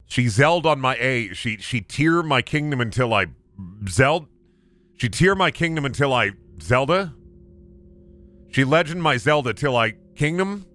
She zelled on my A. She tear my kingdom until I zelled. She tear my kingdom until I Zelda. She legend my Zelda till I kingdom.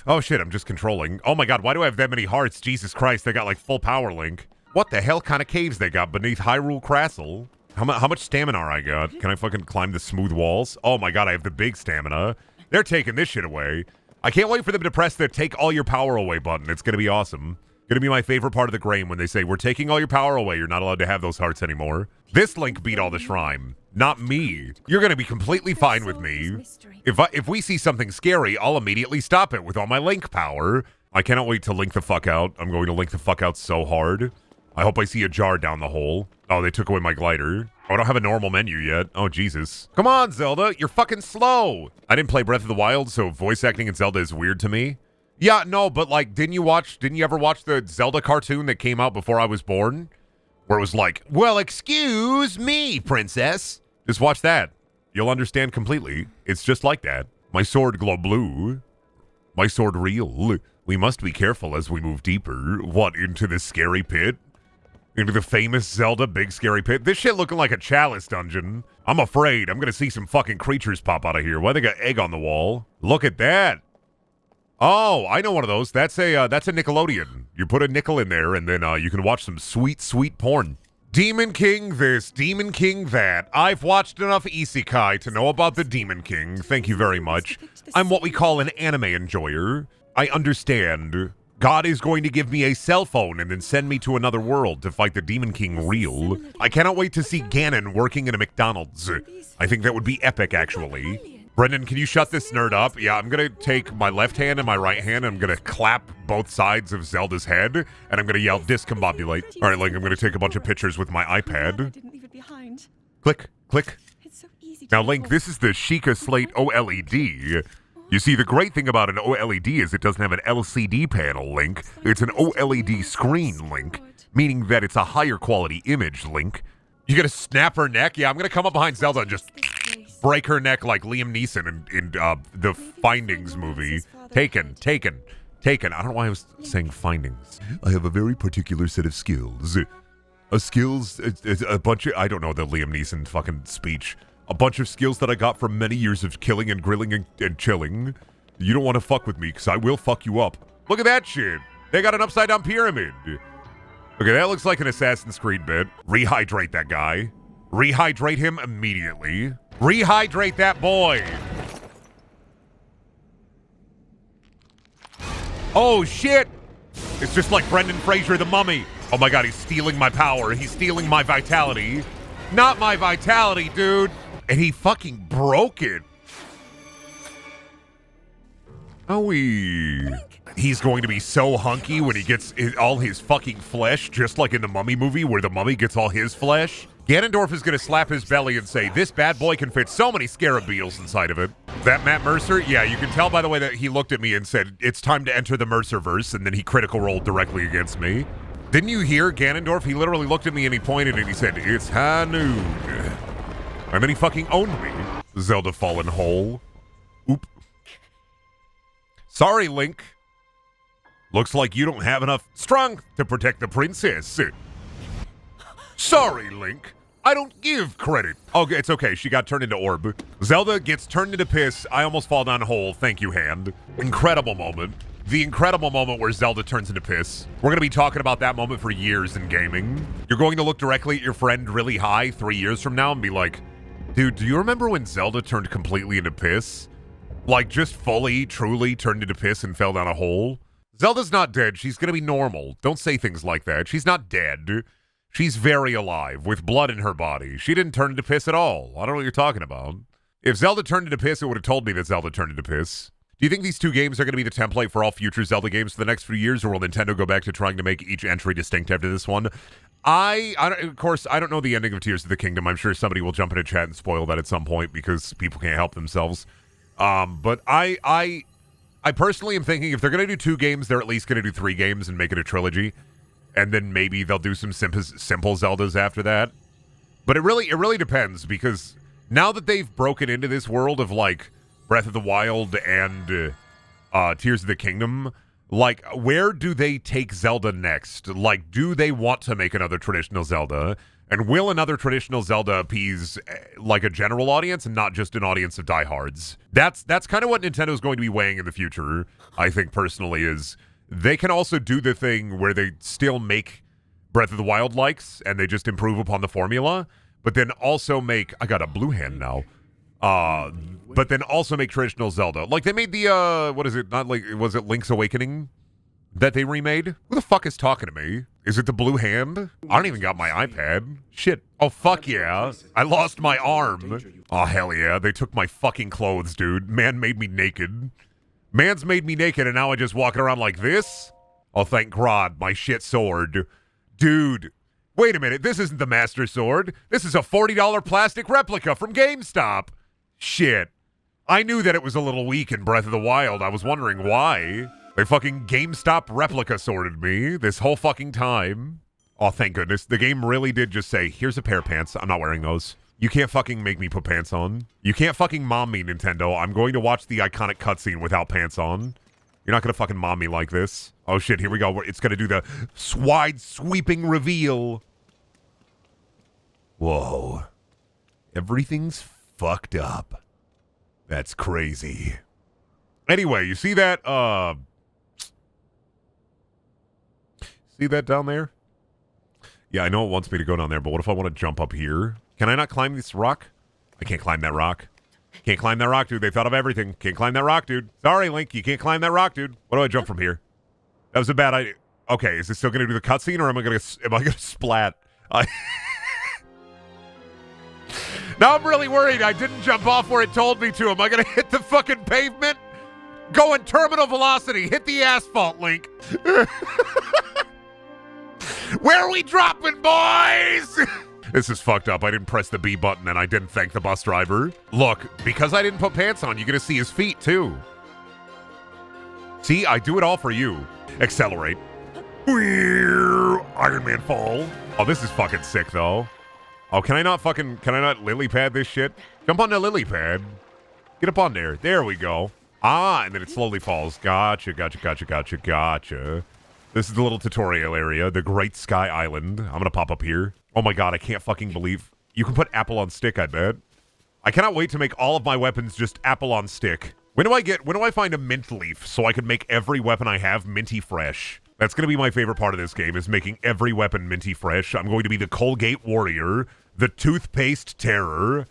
Oh shit, I'm just controlling. Oh my god, why do I have that many hearts? Jesus Christ, they got like full power Link. What the hell kind of caves they got beneath Hyrule Castle? How much stamina I got? Can I fucking climb the smooth walls? Oh my god, I have the big stamina. They're taking this shit away. I can't wait for them to press the take all your power away button. It's gonna be awesome. Gonna be my favorite part of the game when they say, we're taking all your power away. You're not allowed to have those hearts anymore. This Link beat all the shrine, not me. You're gonna be completely fine with me. If we see something scary, I'll immediately stop it with all my Link power. I cannot wait to Link the fuck out. I'm going to Link the fuck out so hard. I hope I see a jar down the hole. Oh, they took away my glider. Oh, I don't have a normal menu yet. Oh, Jesus. Come on, Zelda. You're fucking slow. I didn't play Breath of the Wild, so voice acting in Zelda is weird to me. Yeah, no, but like, didn't you ever watch the Zelda cartoon that came out before I was born? Where it was like, well, excuse me, princess. Just watch that. You'll understand completely. It's just like that. My sword glow blue. My sword real. We must be careful as we move deeper. What, into the scary pit? Into the famous Zelda big scary pit? This shit looking like a chalice dungeon. I'm afraid I'm gonna see some fucking creatures pop out of here. Why they got egg on the wall? Look at that. Oh, I know one of those. That's a Nickelodeon. You put a nickel in there, and then you can watch some sweet, sweet porn. Demon King this, Demon King that. I've watched enough isekai to know about the Demon King. Thank you very much. I'm what we call an anime enjoyer. I understand. God is going to give me a cell phone and then send me to another world to fight the Demon King real. I cannot wait to see Ganon working in a McDonald's. I think that would be epic, actually. Brendan, can you shut this nerd up? Yeah, I'm going to take my left hand and my right hand, and I'm going to clap both sides of Zelda's head, and I'm going to yell, discombobulate. All right, Link, I'm going to take a bunch of pictures with my iPad. Click, click. Now, Link, this is the Sheikah Slate OLED. You see, the great thing about an OLED is it doesn't have an LCD panel, Link. It's an OLED screen, Link, meaning that it's a higher quality image, Link. You going to snap her neck? Yeah, I'm going to come up behind Zelda and just break her neck like Liam Neeson in the Findings movie. Taken. I don't know why I was saying Findings. I have a very particular set of skills. A bunch of, I don't know the Liam Neeson fucking speech. A bunch of skills that I got from many years of killing and grilling and chilling. You don't want to fuck with me, because I will fuck you up. Look at that shit. They got an upside down pyramid. Okay, that looks like an Assassin's Creed bit. Rehydrate that guy. Rehydrate him immediately. Rehydrate that boy. Oh, shit. It's just like Brendan Fraser, the mummy. Oh, my God, he's stealing my power. He's stealing my vitality. Not my vitality, dude. And he fucking broke it. Oh, he's going to be so hunky when he gets all his fucking flesh, just like in the Mummy movie where the mummy gets all his flesh. Ganondorf is going to slap his belly and say, this bad boy can fit so many scarab beetles inside of it. That Matt Mercer? Yeah, you can tell by the way that he looked at me and said, it's time to enter the Mercerverse, and then he critical rolled directly against me. Didn't you hear Ganondorf? He literally looked at me and he pointed and he said, it's high noon. And then he fucking owned me. Zelda fallen whole. Oop. Sorry, Link. Looks like you don't have enough strength to protect the princess. Sorry, Link. I don't give credit. Oh, it's okay. She got turned into orb. Zelda gets turned into piss. I almost fall down hole. Thank you, hand. Incredible moment. The incredible moment where Zelda turns into piss. We're going to be talking about that moment for years in gaming. You're going to look directly at your friend really high 3 years from now and be like, dude, do you remember when Zelda turned completely into piss? Like, just fully, truly turned into piss and fell down a hole? Zelda's not dead. She's going to be normal. Don't say things like that. She's not dead. She's very alive, with blood in her body. She didn't turn into piss at all. I don't know what you're talking about. If Zelda turned into piss, it would have told me that Zelda turned into piss. Do you think these two games are going to be the template for all future Zelda games for the next few years, or will Nintendo go back to trying to make each entry distinct after this one? Of course, I don't know the ending of Tears of the Kingdom. I'm sure somebody will jump into chat and spoil that at some point because people can't help themselves. But I personally am thinking if they're going to do 2 games, they're at least going to do 3 games and make it a trilogy. and then maybe they'll do some simple Zeldas after that. But it really depends, because now that they've broken into this world of like Breath of the Wild and Tears of the Kingdom, like, where do they take Zelda next? Like, do they want to make another traditional Zelda? And will another traditional Zelda appease like a general audience and not just an audience of diehards? That's kind of what Nintendo's going to be weighing in the future, I think personally, is they can also do the thing where they still make Breath of the Wild likes and they just improve upon the formula, but then also make, I got a blue hand now, but then also make traditional Zelda. Like they made the, what is it, not like, was it Link's Awakening that they remade? Who the fuck is talking to me? Is it the blue hand? I don't even got my iPad. Shit. Oh, fuck yeah. I lost my arm. Oh, hell yeah. They took my fucking clothes, dude. Man made me naked. Man's made me naked, and now I just walking around like this? Oh, thank God. My shit sword. Dude. Wait a minute. This isn't the Master Sword. This is a $40 plastic replica from GameStop. Shit. I knew that it was a little weak in Breath of the Wild. I was wondering why. They fucking GameStop replica sorted me this whole fucking time. Oh, thank goodness. The game really did just say, here's a pair of pants. I'm not wearing those. You can't fucking make me put pants on. You can't fucking mom me, Nintendo. I'm going to watch the iconic cutscene without pants on. You're not going to fucking mom me like this. Oh, shit. Here we go. It's going to do the wide sweeping reveal. Whoa. Everything's fucked up. That's crazy. Anyway, you see that, see that down there? Yeah, I know it wants me to go down there, but what if I want to jump up here? Can I not climb this rock? I can't climb that rock. Can't climb that rock, dude. They thought of everything. Can't climb that rock, dude. Sorry, Link. You can't climb that rock, dude. What do I jump from here? That was a bad idea. Okay, is it still going to do the cutscene, or am I going to splat? Now I'm really worried. I didn't jump off where it told me to. Am I going to hit the fucking pavement? Go in terminal velocity. Hit the asphalt, Link. Where are we dropping, boys? This is fucked up. I didn't press the B button and I didn't thank the bus driver. Look, because I didn't put pants on, you're going to see his feet, too. See, I do it all for you. Accelerate. Iron Man fall. Oh, this is fucking sick, though. Oh, can I not lily pad this shit? Jump on the lily pad. Get up on there. There we go. Ah, and then it slowly falls. Gotcha. This is the little tutorial area, the Great Sky Island. I'm going to pop up here. Oh my God, I can't fucking believe. You can put apple on stick, I bet. I cannot wait to make all of my weapons just apple on stick. When do I find a mint leaf so I can make every weapon I have minty fresh? That's going to be my favorite part of this game, is making every weapon minty fresh. I'm going to be the Colgate Warrior, the Toothpaste Terror.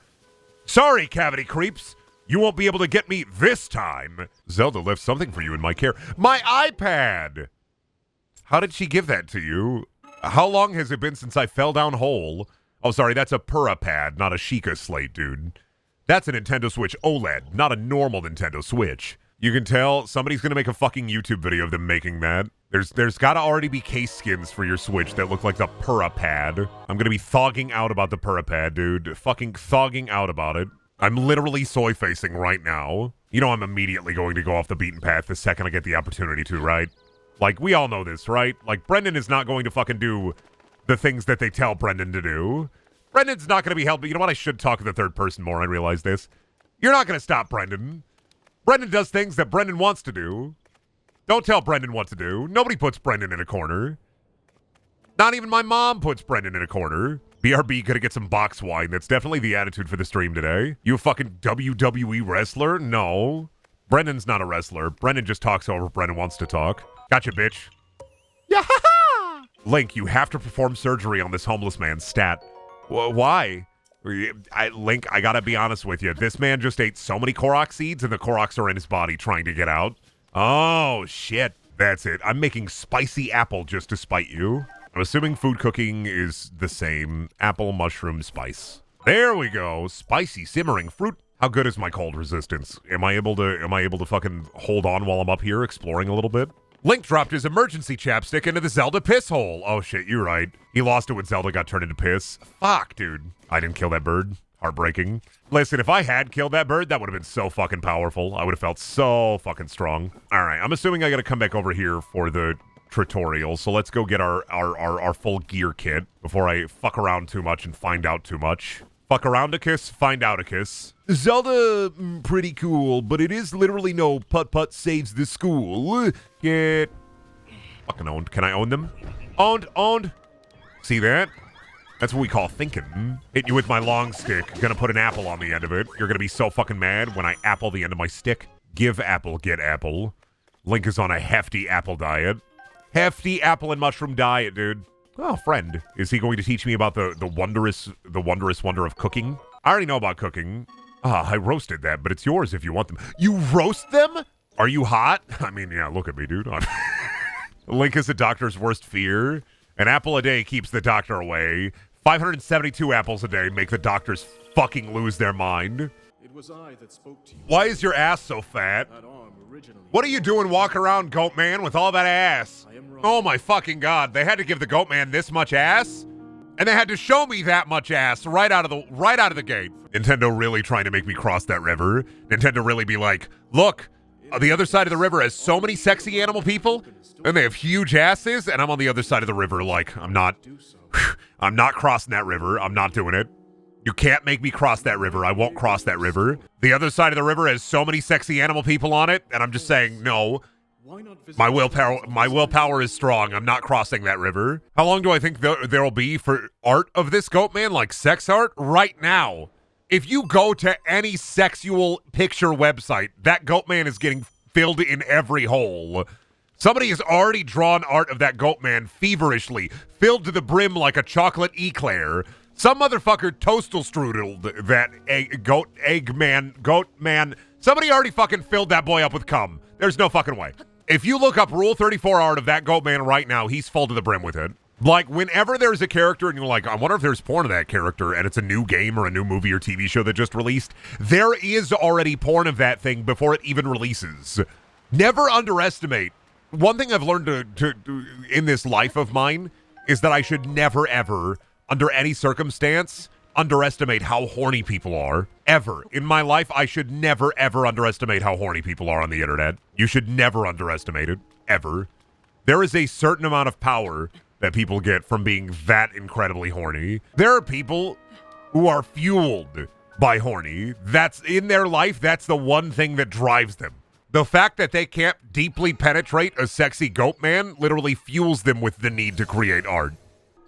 Sorry, cavity creeps. You won't be able to get me this time. Zelda left something for you in my care. My iPad! How did she give that to you? How long has it been since I fell down hole? Oh, sorry, that's a Pura pad, not a Sheikah slate, dude. That's a Nintendo Switch OLED, not a normal Nintendo Switch. You can tell somebody's gonna make a fucking YouTube video of them making that. There's gotta already be case skins for your Switch that look like the Pura pad. I'm gonna be thogging out about the Pura pad, dude. Fucking thogging out about it. I'm literally soy facing right now. You know I'm immediately going to go off the beaten path the second I get the opportunity to, right? Like, we all know this, right? Like, Brendan is not going to fucking do the things that they tell Brendan to do. Brendan's not going to be held... You know what? I should talk in the third person more. I realize this. You're not going to stop Brendan. Brendan does things that Brendan wants to do. Don't tell Brendan what to do. Nobody puts Brendan in a corner. Not even my mom puts Brendan in a corner. BRB gonna get some box wine. That's definitely the attitude for the stream today. You a fucking WWE wrestler? No. Brendan's not a wrestler. Brendan just talks over Brendan wants to talk. Gotcha, bitch. Yeah. Link, you have to perform surgery on this homeless man's stat. Why? Link, I gotta be honest with you. This man just ate so many Korok seeds and the Koroks are in his body trying to get out. Oh, shit. That's it. I'm making spicy apple just to spite you. I'm assuming food cooking is the same. Apple, mushroom, spice. There we go. Spicy, simmering fruit. How good is my cold resistance? Am I able to fucking hold on while I'm up here exploring a little bit? Link dropped his emergency chapstick into the Zelda piss hole. Oh shit, you're right. He lost it when Zelda got turned into piss. Fuck, dude. I didn't kill that bird. Heartbreaking. Listen, if I had killed that bird, that would have been so fucking powerful. I would have felt so fucking strong. All right, I'm assuming I gotta come back over here for the tutorial, so let's go get our full gear kit before I fuck around too much and find out too much. Fuck around a kiss, find out a kiss. Zelda, pretty cool, but it is literally no putt-putt saves the school. Get fucking owned. Can I own them? Owned. See that? That's what we call thinking. Hit you with my long stick. Gonna put an apple on the end of it. You're gonna be so fucking mad when I apple the end of my stick. Give apple, get apple. Link is on a hefty apple diet. Hefty apple and mushroom diet, dude. Oh, friend. Is he going to teach me about the wondrous wonder of cooking? I already know about cooking. I roasted that, but it's yours if you want them. You roast them? Are you hot? I mean, yeah, look at me, dude. Link is the doctor's worst fear. An apple a day keeps the doctor away. 572 apples a day make the doctors fucking lose their mind. It was I that spoke to you. Why is your ass so fat? That arm originally. What are you doing walking around, Goat Man, with all that ass? I am wrong. Oh my fucking god. They had to give the Goat Man this much ass? And they had to show me that much ass right out of the gate. Nintendo really trying to make me cross that river. Nintendo really be like, look, the other side of the river has so many sexy animal people, and they have huge asses, and I'm on the other side of the river like, I'm not crossing that river. I'm not doing it. You can't make me cross that river. I won't cross that river. The other side of the river has so many sexy animal people on it, and I'm just saying, no. My willpower is strong. I'm not crossing that river. How long do I think there'll be for art of this Goat Man, like sex art? Right now. If you go to any sexual picture website, that Goat Man is getting filled in every hole. Somebody has already drawn art of that Goat Man feverishly, filled to the brim like a chocolate eclair. Some motherfucker toastal strudeled that goat man. Somebody already fucking filled that boy up with cum. There's no fucking way. If you look up Rule 34 art of that Goat Man right now, he's full to the brim with it. Like, whenever there's a character and you're like, I wonder if there's porn of that character, and it's a new game or a new movie or TV show that just released, there is already porn of that thing before it even releases. Never underestimate. One thing I've learned to in this life of mine is that I should never, ever, under any circumstance, underestimate how horny people are. Ever. In my life, I should never, ever underestimate how horny people are on the internet. You should never underestimate it. Ever. There is a certain amount of power that people get from being that incredibly horny. There are people who are fueled by horny. That's in their life, that's the one thing that drives them. The fact that they can't deeply penetrate a sexy Goat Man literally fuels them with the need to create art.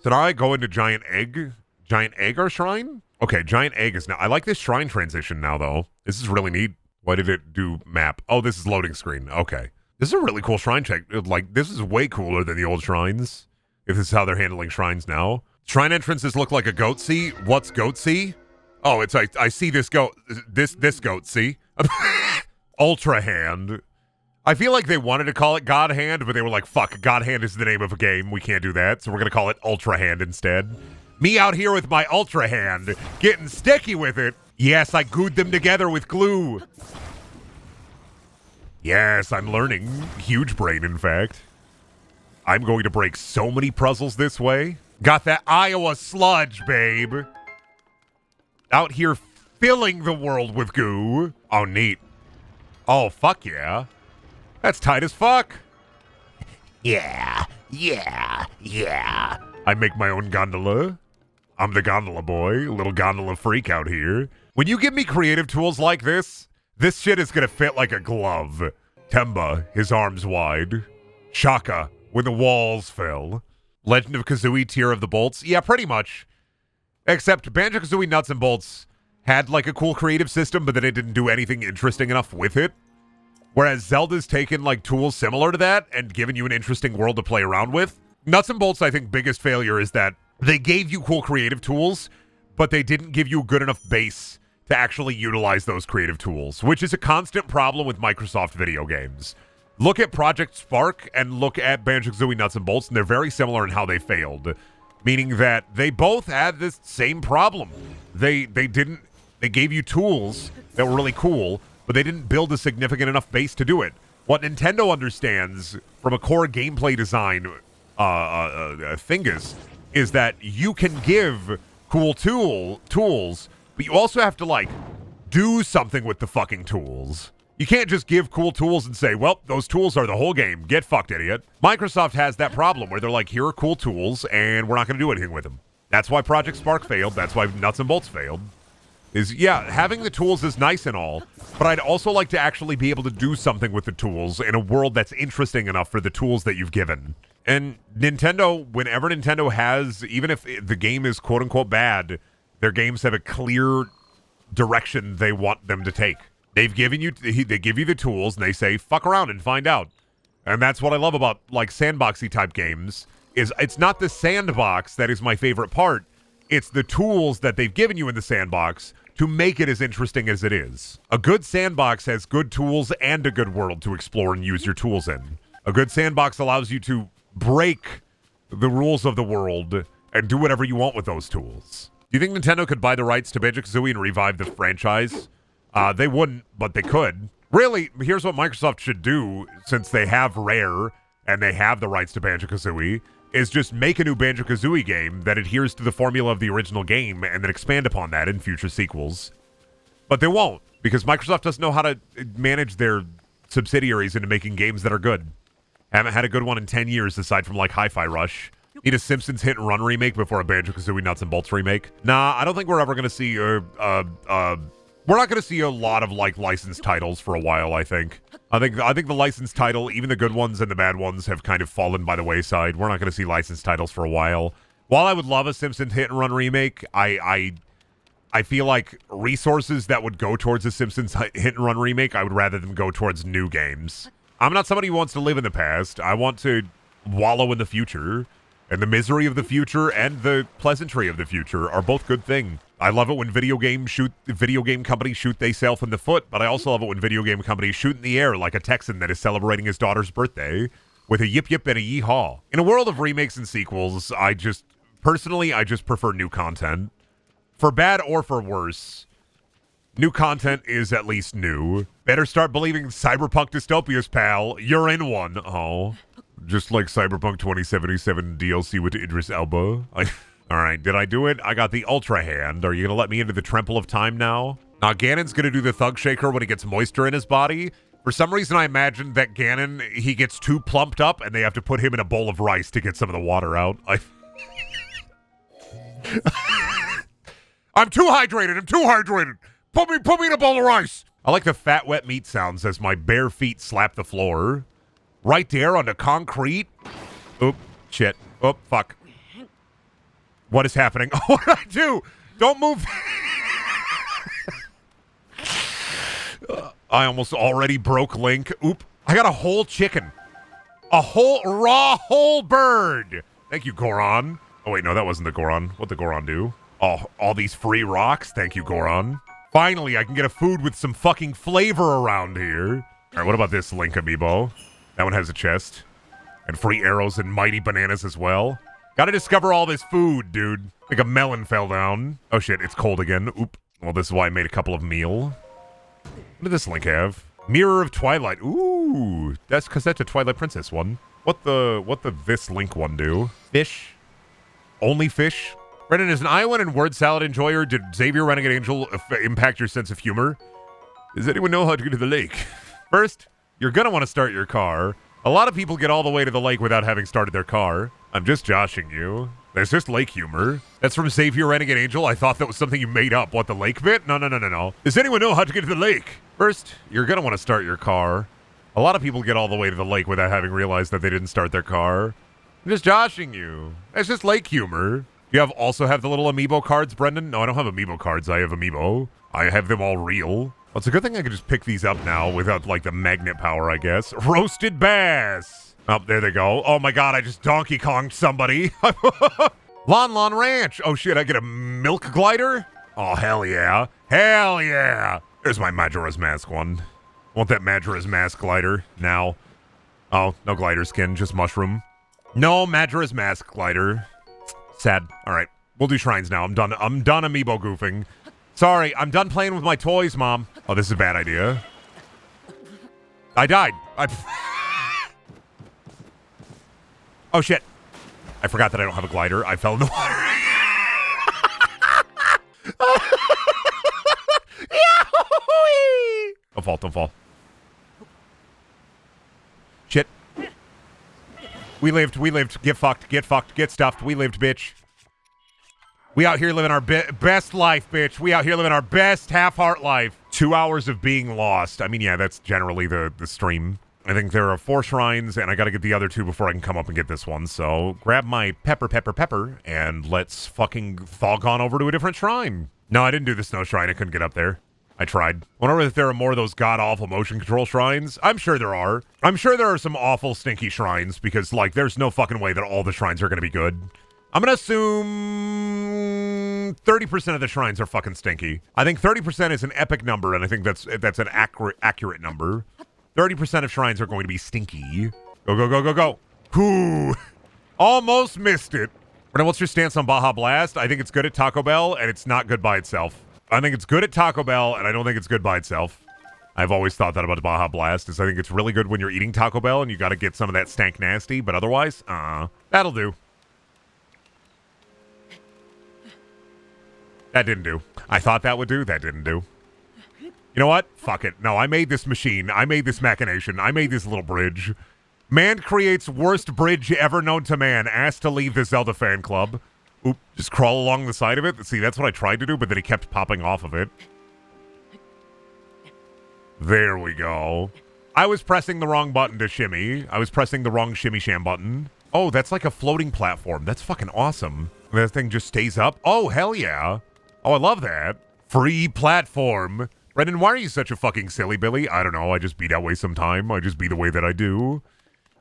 So now I go into Giant Egg? Giant Egg our shrine? Okay, Giant Egg is now. I like this shrine transition now, though. This is really neat. Why did it do map? Oh, this is loading screen. Okay. This is a really cool shrine check. Like, this is way cooler than the old shrines, if this is how they're handling shrines now. Shrine entrances look like a goat sea. What's goat sea? Oh, it's like, I see this goat. This goat sea. Ultra Hand. I feel like they wanted to call it God Hand, but they were like, fuck, God Hand is the name of a game. We can't do that, so we're going to call it Ultra Hand instead. Me out here with my Ultra Hand, getting sticky with it. Yes, I glued them together with glue. Yes, I'm learning. Huge brain, in fact. I'm going to break so many puzzles this way. Got that Iowa sludge, babe. Out here filling the world with goo. Oh, neat. Oh, fuck yeah. That's tight as fuck. Yeah. I make my own gondola. I'm the gondola boy, little gondola freak out here. When you give me creative tools like this shit is gonna fit like a glove. Temba, his arms wide. Shaka, when the walls fell. Legend of Kazooie, Tear of the Bolts. Yeah, pretty much. Except Banjo-Kazooie Nuts and Bolts had like a cool creative system, but then it didn't do anything interesting enough with it. Whereas Zelda's taken like tools similar to that and given you an interesting world to play around with. Nuts and Bolts, I think, biggest failure is that they gave you cool creative tools, but they didn't give you a good enough base to actually utilize those creative tools, which is a constant problem with Microsoft video games. Look at Project Spark and look at Banjo-Kazooie Nuts and Bolts, and they're very similar in how they failed. Meaning that they both had this same problem. They gave you tools that were really cool, but they didn't build a significant enough base to do it. What Nintendo understands from a core gameplay design thingus is that you can give cool tools, but you also have to, like, do something with the fucking tools. You can't just give cool tools and say, well, those tools are the whole game. Get fucked, idiot. Microsoft has that problem where they're like, here are cool tools, and we're not going to do anything with them. That's why Project Spark failed. That's why Nuts and Bolts failed. Yeah, having the tools is nice and all, but I'd also like to actually be able to do something with the tools in a world that's interesting enough for the tools that you've given. And Nintendo, whenever Nintendo has, even if the game is quote-unquote bad, their games have a clear direction they want them to take. They give you the tools, and they say, fuck around and find out. And that's what I love about, like, sandboxy type games, is it's not the sandbox that is my favorite part. It's the tools that they've given you in the sandbox to make it as interesting as it is. A good sandbox has good tools and a good world to explore and use your tools in. A good sandbox allows you to break the rules of the world and do whatever you want with those tools. Do you think Nintendo could buy the rights to Banjo-Kazooie and revive the franchise? They wouldn't, but they could. Really, here's what Microsoft should do, since they have Rare and they have the rights to Banjo-Kazooie, is just make a new Banjo-Kazooie game that adheres to the formula of the original game and then expand upon that in future sequels. But they won't, because Microsoft doesn't know how to manage their subsidiaries into making games that are good. Haven't had a good one in 10 years, aside from, like, Hi-Fi Rush. Need a Simpsons Hit and Run remake before a Banjo-Kazooie Nuts and Bolts remake. Nah, I don't think we're ever going to see we're not going to see a lot of, like, licensed titles for a while, I think. I think the licensed title, even the good ones and the bad ones, have kind of fallen by the wayside. We're not going to see licensed titles for a while. While I would love a Simpsons Hit and Run remake, I feel like resources that would go towards a Simpsons Hit and Run remake, I would rather them go towards new games. I'm not somebody who wants to live in the past. I want to wallow in the future. And the misery of the future and the pleasantry of the future are both good things. I love it when video game companies shoot theyself in the foot, but I also love it when video game companies shoot in the air like a Texan that is celebrating his daughter's birthday with a yip yip and a yee-haw. In a world of remakes and sequels, I just prefer new content. For bad or for worse, new content is at least new. Better start believing Cyberpunk dystopias, pal. You're in one. Oh. Just like Cyberpunk 2077 DLC with Idris Elba. Alright, did I do it? I got the Ultra Hand. Are you gonna let me into the Temple of Time now? Now, Ganon's gonna do the Thug Shaker when he gets moisture in his body. For some reason, I imagined that Ganon, he gets too plumped up, and they have to put him in a bowl of rice to get some of the water out. I'm too hydrated! Put me in a bowl of rice! I like the fat, wet meat sounds as my bare feet slap the floor. Right there on the concrete. Oop, shit. Oop, fuck. What is happening? What did I do? Don't move. I almost already broke Link. Oop. I got a whole chicken. A whole bird. Thank you, Goron. Oh, wait, no, that wasn't the Goron. What'd the Goron do? Oh, all these free rocks. Thank you, Goron. Finally, I can get a food with some fucking flavor around here. All right, what about this Link amiibo? That one has a chest. And free arrows and mighty bananas as well. Gotta discover all this food, dude. Like a melon fell down. Oh shit, it's cold again. Oop. Well, this is why I made a couple of meal. What did this Link have? Mirror of Twilight. Ooh. That's because that's a Twilight Princess one. What the this Link one do? Fish? Only fish? Brendan, as an Iowan and word salad enjoyer, did Xavier Renegade Angel impact your sense of humor? Does anyone know how to get to the lake? First, you're gonna want to start your car. A lot of people get all the way to the lake without having started their car. I'm just joshing you. There's just lake humor. That's from Xavier Renegade Angel. I thought that was something you made up. What, the lake bit? No. Does anyone know how to get to the lake? First, you're gonna want to start your car. A lot of people get all the way to the lake without having realized that they didn't start their car. I'm just joshing you. That's just lake humor. You also have the little amiibo cards, Brendan? No, I don't have amiibo cards. I have amiibo. I have them all real. Well, it's a good thing I could just pick these up now without, like, the magnet power, I guess. Roasted bass! Oh, there they go. Oh, my God, I just Donkey Konged somebody. Lon Lon Ranch! Oh, shit, I get a milk glider? Oh, hell yeah. Hell yeah! There's my Majora's Mask one. I want that Majora's Mask glider now. Oh, no glider skin, just mushroom. No Majora's Mask glider. Sad. All right, we'll do shrines now. I'm done amiibo goofing. Sorry, I'm done playing with my toys, Mom. Oh, this is a bad idea. I died. Oh, shit. I forgot that I don't have a glider. I fell in the water. Don't fall. We lived. Get fucked. Get stuffed. We lived, bitch. We out here living our best life, bitch. We out here living our best half-heart life. 2 hours of being lost. I mean, yeah, that's generally the stream. I think there are 4 shrines, and I gotta get the other 2 before I can come up and get this one. So grab my pepper, and let's fucking thog on over to a different shrine. No, I didn't do the snow shrine. I couldn't get up there. I tried. Wonder if there are more of those god-awful motion control shrines. I'm sure there are. I'm sure there are some awful, stinky shrines, because, like, there's no fucking way that all the shrines are gonna be good. I'm gonna assume 30% of the shrines are fucking stinky. I think 30% is an epic number, and I think that's an accurate number. 30% of shrines are going to be stinky. Go. Whew. Almost missed it. But what's your stance on Baja Blast? I think it's good at Taco Bell, and it's not good by itself. I think it's good at Taco Bell, and I don't think it's good by itself. I've always thought that about Baja Blast, is I think it's really good when you're eating Taco Bell, and you gotta get some of that stank nasty, but otherwise, that'll do. That didn't do. I thought that would do. That didn't do. You know what? Fuck it. No, I made this machine. I made this machination. I made this little bridge. Man creates worst bridge ever known to man. Asked to leave the Zelda fan club. Oop. Just crawl along the side of it. See, that's what I tried to do, but then he kept popping off of it. There we go. I was pressing the wrong button to shimmy. I was pressing the wrong shimmy sham button. Oh, that's like a floating platform. That's fucking awesome. That thing just stays up. Oh, hell yeah. Oh, I love that. Free platform. Brendan, why are you such a fucking silly Billy? I don't know. I just be that way sometime. I just be the way that I do.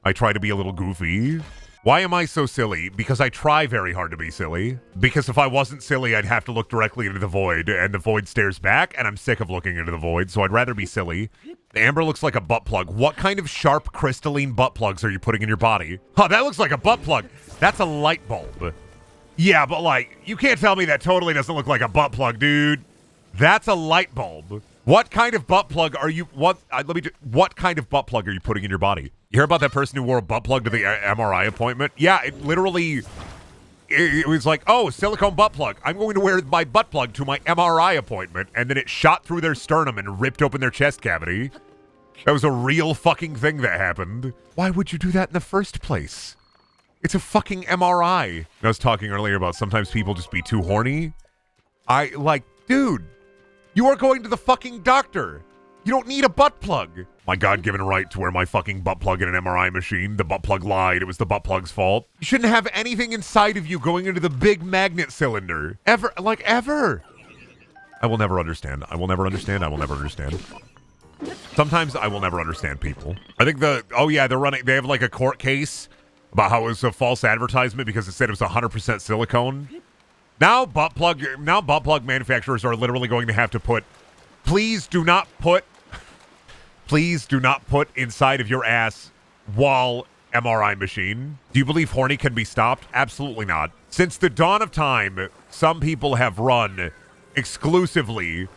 I try to be a little goofy. Why am I so silly? Because I try very hard to be silly. Because if I wasn't silly, I'd have to look directly into the void, and the void stares back, and I'm sick of looking into the void, so I'd rather be silly. Amber looks like a butt plug. What kind of sharp crystalline butt plugs are you putting in your body? Oh, that looks like a butt plug. That's a light bulb. Yeah, but like, you can't tell me that totally doesn't look like a butt plug, dude. That's a light bulb. What kind of butt plug are you, what kind of butt plug are you putting in your body? You hear about that person who wore a butt plug to the MRI appointment? Yeah, it literally, it was like, oh, silicone butt plug. I'm going to wear my butt plug to my MRI appointment. And then it shot through their sternum and ripped open their chest cavity. That was a real fucking thing that happened. Why would you do that in the first place? It's a fucking MRI. I was talking earlier about sometimes people just be too horny. Dude, you are going to the fucking doctor. You don't need a butt plug. My God-given right to wear my fucking butt plug in an MRI machine. The butt plug lied. It was the butt plug's fault. You shouldn't have anything inside of you going into the big magnet cylinder. Ever. Ever. I will never understand. I will never understand. Sometimes I will never understand people. I think they have like a court case about how it was a false advertisement because it said it was 100% silicone. Now butt plug manufacturers are literally going to have to put, please do not put inside of your ass wall MRI machine. Do you believe horny can be stopped? Absolutely not. Since the dawn of time, some people have run exclusively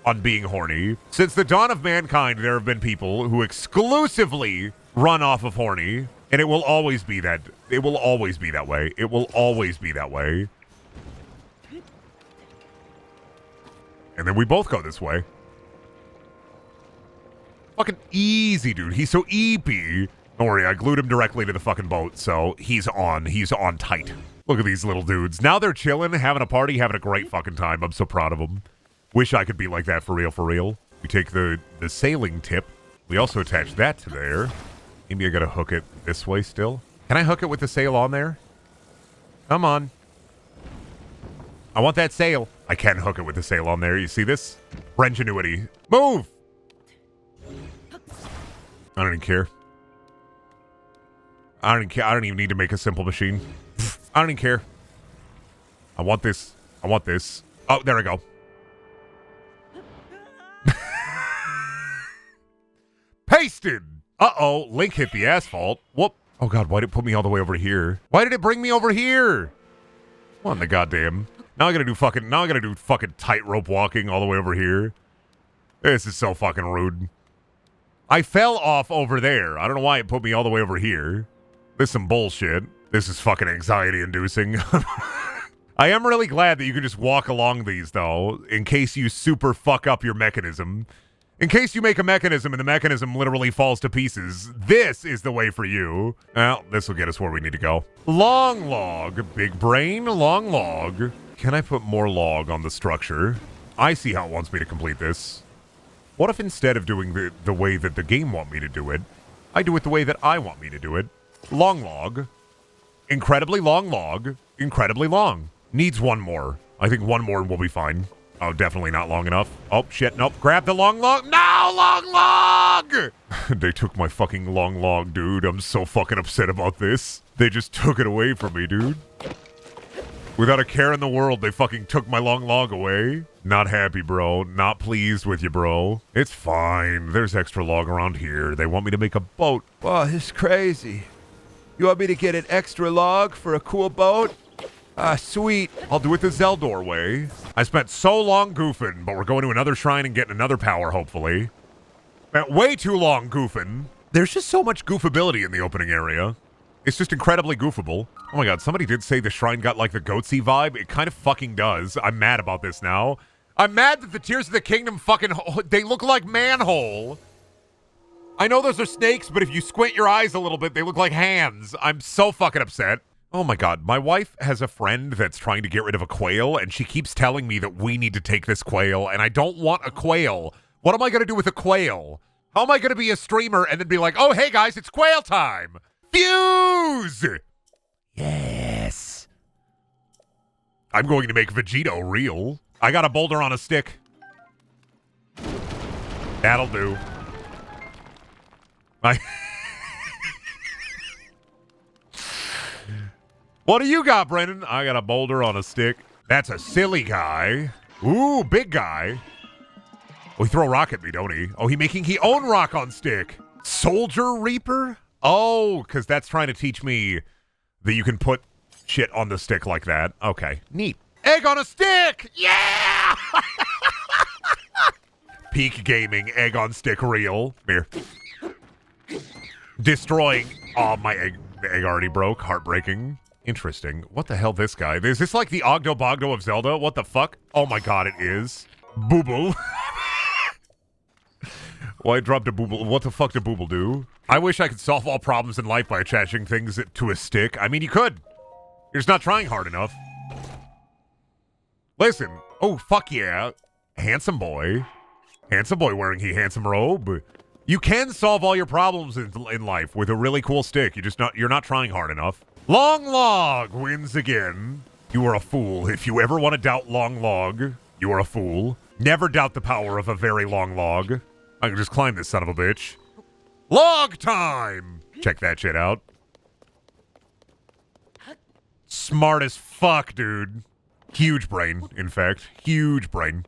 on being horny. Since the dawn of mankind, there have been people who exclusively run off of horny. And it will always be that. It will always be that way. It will always be that way. And then we both go this way. Fucking easy, dude. He's so eepy. Don't worry, I glued him directly to the fucking boat, so he's on tight. Look at these little dudes. Now they're chilling, having a party, having a great fucking time. I'm so proud of them. Wish I could be like that for real. We take the sailing tip. We also attach that to there. Maybe I gotta hook it this way still. Can I hook it with the sail on there? Come on. I want that sail. I can hook it with the sail on there. You see this? Brendaniel. Move! I don't even care. I don't even need to make a simple machine. I don't even care. I want this. Oh, there I go. Pasted! Uh-oh, Link hit the asphalt. Whoop. Oh, God, why did it put me all the way over here? Why did it bring me over here? Come on, the goddamn. Now I gotta do fucking tightrope walking all the way over here. This is so fucking rude. I fell off over there. I don't know why it put me all the way over here. This is some bullshit. This is fucking anxiety-inducing. I am really glad that you can just walk along these, though, in case you super fuck up your mechanism. In case you make a mechanism and the mechanism literally falls to pieces, this is the way for you. Well, this will get us where we need to go. Long log, big brain, long log. Can I put more log on the structure? I see how it wants me to complete this. What if instead of doing the way that the game want me to do it, I do it the way that I want me to do it? Long log. Incredibly long, incredibly long. Needs one more. I think one more will be fine. Oh, definitely not long enough. Oh, shit, nope. Grab the long log. No, long log! They took my fucking long log, dude. I'm so fucking upset about this. They just took it away from me, dude. Without a care in the world, they fucking took my long log away. Not happy, bro. Not pleased with you, bro. It's fine. There's extra log around here. They want me to make a boat. Wow, this is crazy. You want me to get an extra log for a cool boat? Ah, sweet. I'll do it the Zeldor way. I spent so long goofing, but we're going to another shrine and getting another power, hopefully. Spent way too long goofing. There's just so much goofability in the opening area. It's just incredibly goofable. Oh my god, somebody did say the shrine got like the Goatsy vibe. It kind of fucking does. I'm mad about this now. I'm mad that the Tears of the Kingdom fucking... They look like manhole. I know those are snakes, but if you squint your eyes a little bit, they look like hands. I'm so fucking upset. Oh my god, my wife has a friend that's trying to get rid of a quail, and she keeps telling me that we need to take this quail, and I don't want a quail. What am I going to do with a quail? How am I going to be a streamer and then be like, oh, hey guys, it's quail time? Fuse! Yes. I'm going to make Vegito real. I got a boulder on a stick. That'll do. What do you got, Brendan? I got a boulder on a stick. That's a silly guy. Ooh, big guy. Oh, he throw a rock at me, don't he? Oh, he own rock on stick. Soldier Reaper? Oh, because that's trying to teach me that you can put shit on the stick like that. Okay, neat. Egg on a stick! Yeah! Peak gaming, egg on stick reel. Here. Destroying. Oh, the egg already broke. Heartbreaking. Interesting. What the hell, this guy? Is this like the Ogdo Bogdo of Zelda? What the fuck? Oh my god, it is. Booble. Well, I dropped a Booble. What the fuck did Booble do? I wish I could solve all problems in life by attaching things to a stick. I mean, you could. You're just not trying hard enough. Listen. Oh, fuck yeah. Handsome boy. Handsome boy wearing handsome robe. You can solve all your problems in life with a really cool stick. You're not trying hard enough. Long Log wins again. You are a fool. If you ever want to doubt Long Log, you are a fool. Never doubt the power of a very long log. I can just climb this son of a bitch. Log time! Check that shit out. Smart as fuck, dude. Huge brain, in fact. Huge brain.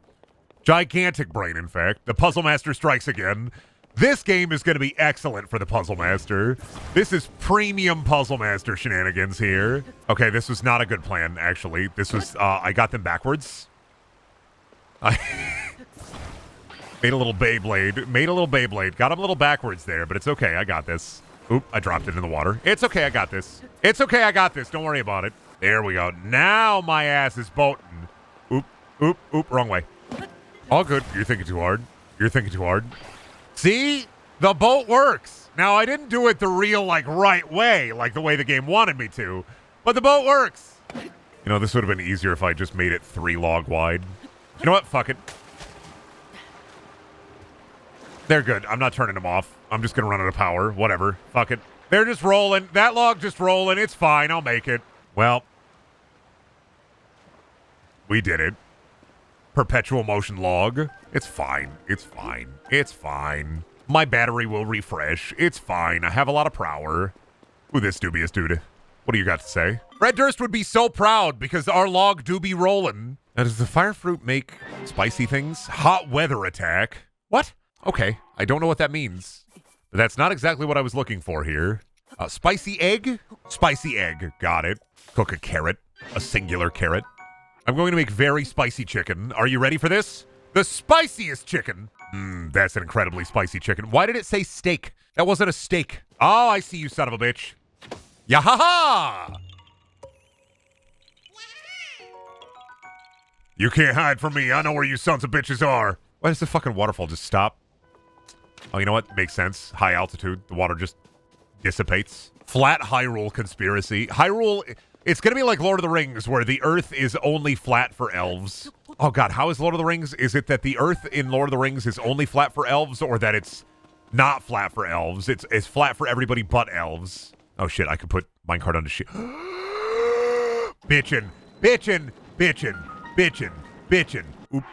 Gigantic brain, in fact. The Puzzle Master strikes again. This game is going to be excellent for the Puzzle Master. This is premium Puzzle Master shenanigans here. Okay, this was not a good plan, actually. This was, I got them backwards. I made a little Beyblade. Got him a little backwards there, but it's okay. I got this. Oop, I dropped it in the water. It's okay. I got this. It's okay. I got this. Don't worry about it. There we go. Now my ass is boating. Oop, oop, oop. Wrong way. All good. You're thinking too hard. You're thinking too hard. See? The boat works. Now, I didn't do it the real, right way, like the way the game wanted me to, but the boat works. You know, this would have been easier if I just made it 3 log wide. You know what? Fuck it. They're good. I'm not turning them off. I'm just going to run out of power. Whatever. Fuck it. They're just rolling. That log just rolling. It's fine. I'll make it. Well, we did it. Perpetual motion log. It's fine. It's fine. It's fine. My battery will refresh. It's fine. I have a lot of power. Ooh, this dubious dude. What do you got to say? Red Durst would be so proud because our log do be rolling. Now, does the fire fruit make spicy things? Hot weather attack. What? Okay. I don't know what that means. But that's not exactly what I was looking for here. Spicy egg? Spicy egg. Got it. Cook a carrot. A singular carrot. I'm going to make very spicy chicken. Are you ready for this? The spiciest chicken. That's an incredibly spicy chicken. Why did it say steak? That wasn't a steak. Oh, I see you, son of a bitch. Yahaha! You can't hide from me. I know where you sons of bitches are. Why does the fucking waterfall just stop? Oh, you know what? Makes sense. High altitude. The water just dissipates. Flat Hyrule conspiracy. Hyrule, it's going to be like Lord of the Rings, where the earth is only flat for elves. Oh, God. How is Lord of the Rings? Is it that the earth in Lord of the Rings is only flat for elves, or that it's not flat for elves? It's flat for everybody but elves. Oh, shit. I could put minecart on the shit. Bitchin'. Bitchin'. Bitchin'. Bitchin'. Bitchin'. Oop.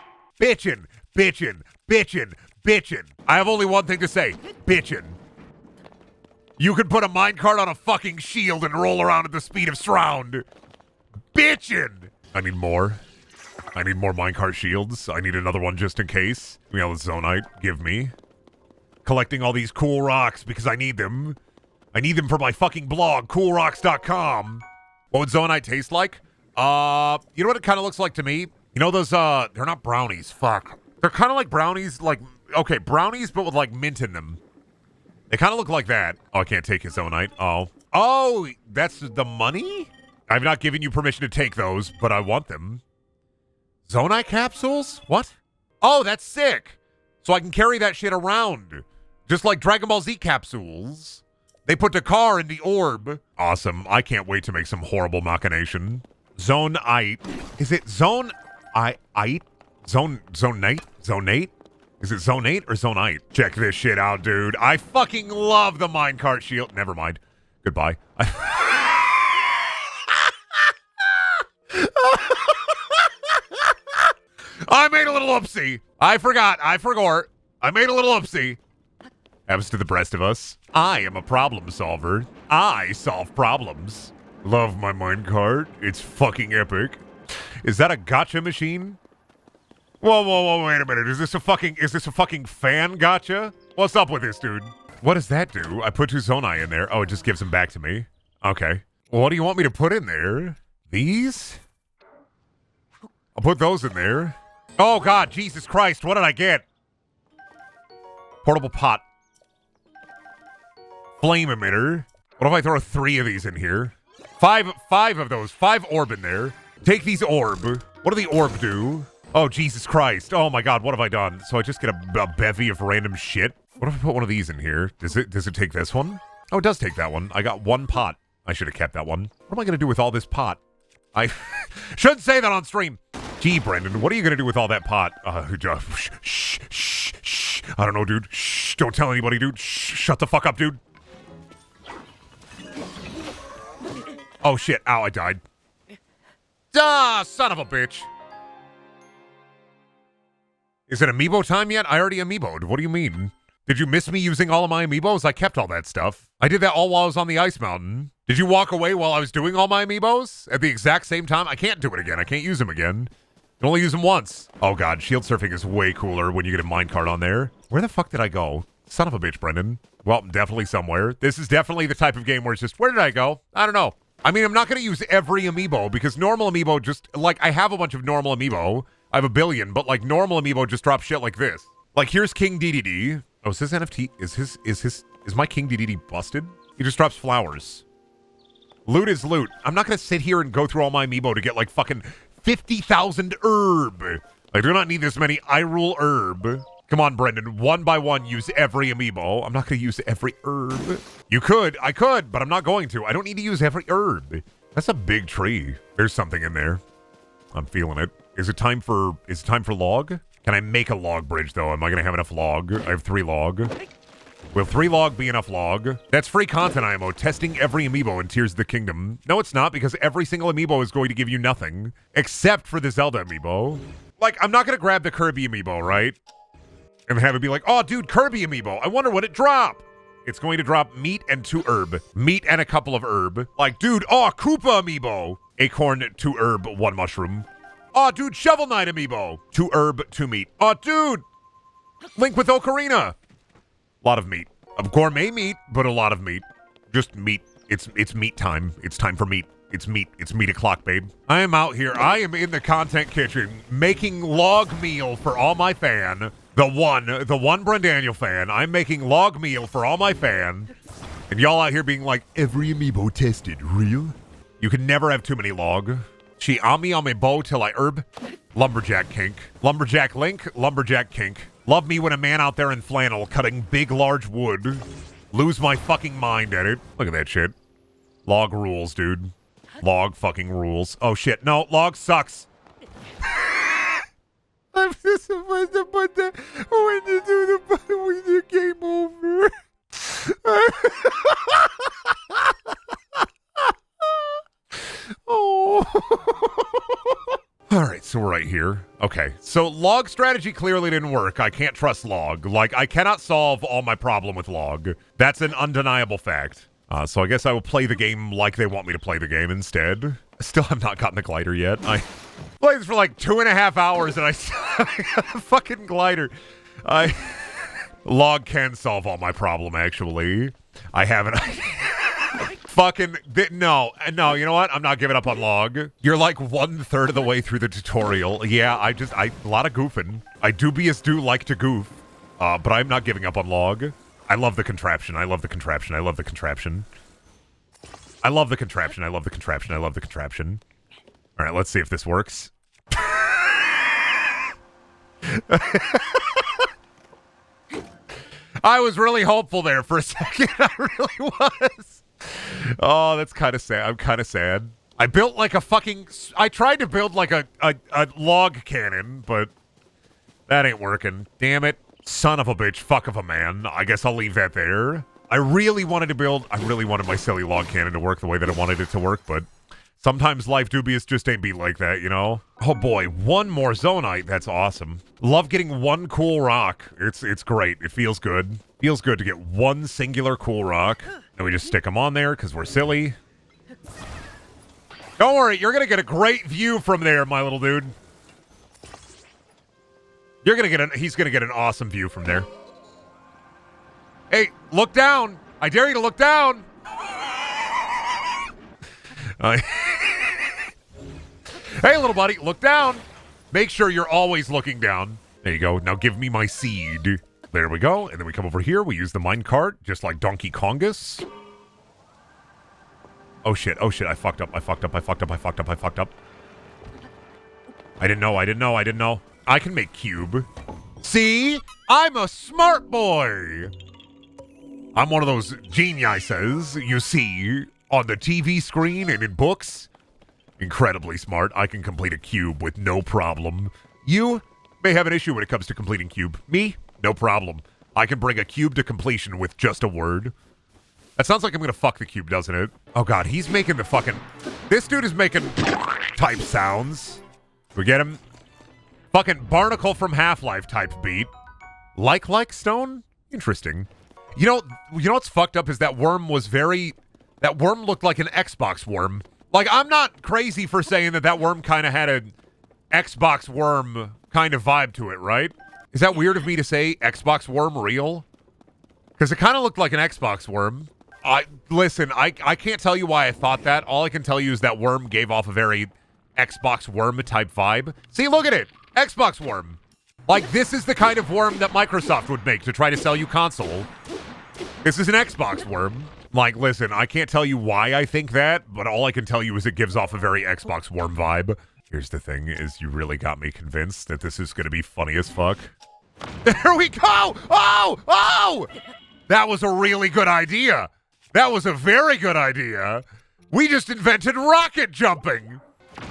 Bitchin'. Bitchin'. Bitchin'. Bitchin'. I have only one thing to say. Bitchin'. You could put a minecart on a fucking shield and roll around at the speed of sound. Bitchin'. I need more. I need more minecart shields. I need another one just in case. You know, the Zonite, give me. Collecting all these cool rocks because I need them. I need them for my fucking blog, coolrocks.com. What would Zonite taste like? You know what it kind of looks like to me? You know those, they're not brownies, fuck. They're kind of like brownies, like, okay, brownies, but with, like, mint in them. They kind of look like that. Oh, I can't take his Zonite. Oh. Oh, that's the money? I've not given you permission to take those, but I want them. Zonite capsules? What? Oh, that's sick. So I can carry that shit around. Just like Dragon Ball Z capsules. They put the car in the orb. Awesome. I can't wait to make some horrible machination. Zonite. Is it Zonite? Zonate? Is it Zonate or Zonite? Check this shit out, dude. I fucking love the minecart shield. Never mind. Goodbye. I made a little oopsie. I forgot. I made a little oopsie. Happens to the rest of us. I am a problem solver. I solve problems. Love my minecart. It's fucking epic. Is that a gotcha machine? Whoa, wait a minute. Is this a fucking fan gotcha? What's up with this, dude? What does that do? I put 2 Zonai in there. Oh, it just gives them back to me. Okay. Well, what do you want me to put in there? These? I'll put those in there. Oh, God, Jesus Christ. What did I get? Portable pot. Flame emitter. What if I throw 3 of these in here? 5 of those. 5 orb in there. Take these orb. What do the orb do? Oh, Jesus Christ. Oh, my God. What have I done? So I just get a bevy of random shit? What if I put one of these in here? Does it take this one? Oh, it does take that one. I got 1 pot. I should have kept that one. What am I going to do with all this pot? I should say that on stream. Gee, Brendan, what are you going to do with all that pot? Shh. I don't know, dude. Shh. Don't tell anybody, dude. Shh. Shut the fuck up, dude. Oh, shit. Ow, I died. Ah, son of a bitch. Is it amiibo time yet? I already amiiboed. What do you mean? Did you miss me using all of my amiibos? I kept all that stuff. I did that all while I was on the ice mountain. Did you walk away while I was doing all my amiibos at the exact same time? I can't do it again. I can't use them again. I can only use them once. Oh, God. Shield surfing is way cooler when you get a minecart on there. Where the fuck did I go? Son of a bitch, Brendan. Well, definitely somewhere. This is definitely the type of game where it's just, where did I go? I don't know. I mean, I'm not going to use every amiibo because normal amiibo just, like, I have a bunch of normal amiibo. I have a billion, but, like, normal amiibo just drop shit like this. Like, here's King DDD. Oh, is his NFT, is my King DDD busted? He just drops flowers. Loot is loot. I'm not going to sit here and go through all my amiibo to get, like, fucking 50,000 herb. I do not need this many Hyrule herb. Come on, Brendan. One by one, use every amiibo. I'm not going to use every herb. You could. I could, but I'm not going to. I don't need to use every herb. That's a big tree. There's something in there. I'm feeling it. Is it time for log? Can I make a log bridge, though? Am I going to have enough log? I have 3 log. Will 3 log be enough log? That's free content, IMO. Testing every amiibo in Tears of the Kingdom. No, it's not, because every single amiibo is going to give you nothing. Except for the Zelda amiibo. Like, I'm not going to grab the Kirby amiibo, right? And have it be like, oh, dude, Kirby amiibo. I wonder what it drop. It's going to drop meat and 2 herb. Meat and a couple of herb. Like, dude, oh, Koopa amiibo. Acorn, 2 herb, 1 mushroom. Oh, dude, Shovel Knight amiibo. 2 herb, 2 meat. Oh, dude. Link with Ocarina. A lot of meat. Of gourmet meat, but a lot of meat. Just meat. It's meat time. It's time for meat. It's meat. It's meat o'clock, babe. I am out here. I am in the content kitchen making log meal for all my fan. The one Brendaniel fan. I'm making log meal for all my fan. And y'all out here being like, every amiibo tested, real? You can never have too many log. She on me bow till I herb. Lumberjack kink. Lumberjack link. Lumberjack kink. Love me when a man out there in flannel cutting big, large wood. Lose my fucking mind at it. Look at that shit. Log rules, dude. Log fucking rules. Oh, shit. No, log sucks. I'm just supposed to put the... When you do the button, when you game over. Oh. All right, so we're right here. Okay, so log strategy clearly didn't work. I can't trust log. Like, I cannot solve all my problem with log. That's an undeniable fact. So I guess I will play the game like they want me to play the game instead. Still have not gotten the glider yet. I played this for like 2.5 hours and I still haven't got a fucking glider. Log can solve all my problem, actually. I haven't. Fucking no, you know what? I'm not giving up on log. You're like 1/3 of the way through the tutorial. Yeah, a lot of goofing. I dubious do like to goof, but I'm not giving up on log. I love the contraption. I love the contraption. I love the contraption. I love the contraption. I love the contraption. I love the contraption. All right, let's see if this works. I was really hopeful there for a second. I really was. Oh, that's kind of sad. I'm kind of sad. I built like a fucking... I tried to build like a log cannon, but that ain't working. Damn it. Son of a bitch. Fuck of a man. I guess I'll leave that there. I really wanted my silly log cannon to work the way that I wanted it to work, but sometimes life dubious just ain't be like that, you know? Oh boy, one more zonite. That's awesome. Love getting one cool rock. It's great. It feels good. Feels good to get one singular cool rock. And we just stick them on there because we're silly. Don't worry, you're going to get a great view from there, my little dude. You're going to get he's going to get an awesome view from there. Hey, look down. I dare you to look down. Hey, little buddy, look down. Make sure you're always looking down. There you go. Now give me my seed. There we go. And then we come over here. We use the minecart, just like Donkey Kongus. Oh, shit. Oh, shit. I fucked up. I fucked up. I fucked up. I fucked up. I fucked up. I didn't know. I didn't know. I didn't know. I can make cube. See? I'm a smart boy. I'm one of those geniuses you see on the TV screen and in books. Incredibly smart. I can complete a cube with no problem. You may have an issue when it comes to completing cube. Me? No problem. I can bring a cube to completion with just a word. That sounds like I'm gonna fuck the cube, doesn't it? Oh god, he's making the fucking... This dude is making type sounds. We get him? Fucking Barnacle from Half-Life type beat. Like stone? Interesting. You know what's fucked up is that worm was very... That worm looked like an Xbox worm. Like, I'm not crazy for saying that worm kind of had an Xbox worm kind of vibe to it, right? Is that weird of me to say Xbox worm real? Because it kind of looked like an Xbox worm. Listen, I can't tell you why I thought that. All I can tell you is that worm gave off a very Xbox worm type vibe. See, look at it. Xbox worm. Like, this is the kind of worm that Microsoft would make to try to sell you console. This is an Xbox worm. Like, listen, I can't tell you why I think that, but all I can tell you is it gives off a very Xbox worm vibe. Here's the thing, is you really got me convinced that this is going to be funny as fuck. There we go! Oh! That was a really good idea. That was a very good idea. We just invented rocket jumping.